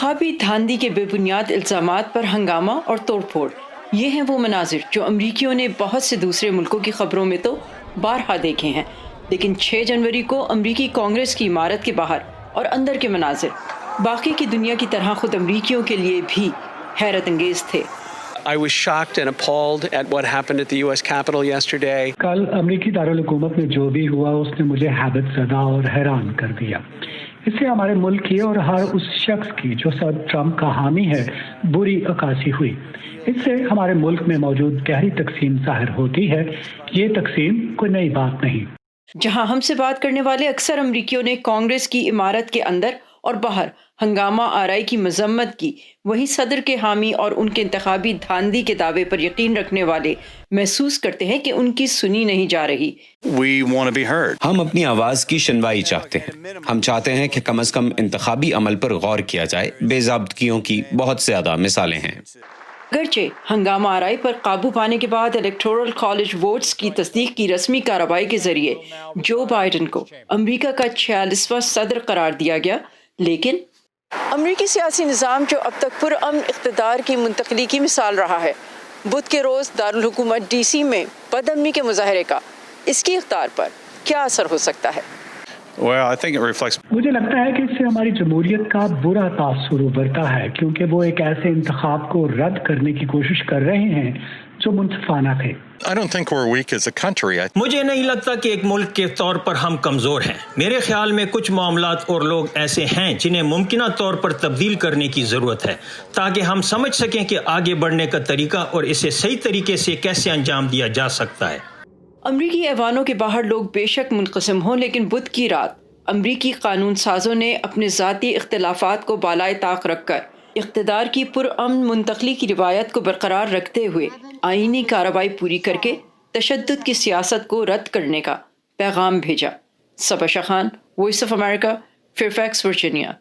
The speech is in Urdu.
انتخابی دھاندلی کے بے بنیاد الزامات پر ہنگامہ اور توڑ پھوڑ، یہ ہیں وہ مناظر جو امریکیوں نے بہت سے دوسرے ملکوں کی خبروں میں تو بارہا دیکھے ہیں، لیکن 6 جنوری کو امریکی کانگریس کی عمارت کے باہر اور اندر کے مناظر باقی کی دنیا کی طرح خود امریکیوں کے لیے بھی حیرت انگیز تھے۔ I was shocked and appalled at what happened at the US Capitol yesterday. کل امریکی دارالحکومت میں جو بھی ہوا اس نے مجھے حیرت زدہ اور حیران کر دیا۔ اس سے ہمارے ملک کی اور ہر اس شخص کی جو صدر ٹرمپ کا حامی ہے بری عکاسی ہوئی۔ اس سے ہمارے ملک میں موجود گہری تقسیم ظاہر ہوتی ہے۔ یہ تقسیم کوئی نئی بات نہیں۔ جہاں ہم سے بات کرنے والے اکثر امریکیوں نے کانگریس کی عمارت کے اندر اور باہر ہنگامہ آرائی کی مذمت کی، وہیں صدر کے حامی اور ان کے انتخابی دھاندلی کے دعوے پر یقین رکھنے والے محسوس کرتے ہیں کہ ان کی سنی نہیں جا رہی۔ ہم اپنی آواز کی شنوائی چاہتے ہیں۔ ہم چاہتے ہیں کہ کم از کم انتخابی عمل پر غور کیا جائے۔ بے ضابطگیوں کی بہت زیادہ مثالیں ہیں۔ اگرچہ ہنگامہ آرائی پر قابو پانے کے بعد الیکٹورل کالج ووٹس کی تصدیق کی رسمی کارروائی کے ذریعے جو بائیڈن کو امریکہ کا 46واں صدر قرار دیا گیا، لیکن امریکی سیاسی نظام جو اب تک پرامن اقتدار کی منتقلی کی مثال رہا ہے، بدھ کے روز دارالحکومت ڈی سی میں بد امنی کے مظاہرے کا اس کی اقدار پر کیا اثر ہو سکتا ہے؟ مجھے لگتا ہے کہ اس سے ہماری جمہوریت کا برا تاثر ابھرتا ہے، کیونکہ وہ ایک ایسے انتخاب کو رد کرنے کی کوشش کر رہے ہیں جو منصفانہ تھے۔ مجھے نہیں لگتا کہ ایک ملک کے طور پر ہم کمزور ہیں۔ میرے خیال میں کچھ معاملات اور لوگ ایسے ہیں جنہیں ممکنہ طور پر تبدیل کرنے کی ضرورت ہے تاکہ ہم سمجھ سکیں کہ آگے بڑھنے کا طریقہ اور اسے صحیح طریقے سے کیسے انجام دیا جا سکتا ہے۔ امریکی ایوانوں کے باہر لوگ بے شک منقسم ہوں، لیکن بدھ کی رات امریکی قانون سازوں نے اپنے ذاتی اختلافات کو بالائے طاق رکھ کر اقتدار کی پرامن منتقلی کی روایت کو برقرار رکھتے ہوئے آئینی کارروائی پوری کر کے تشدد کی سیاست کو رد کرنے کا پیغام بھیجا۔ Saba Shah Khan, Voice of America, Fairfax, Virginia.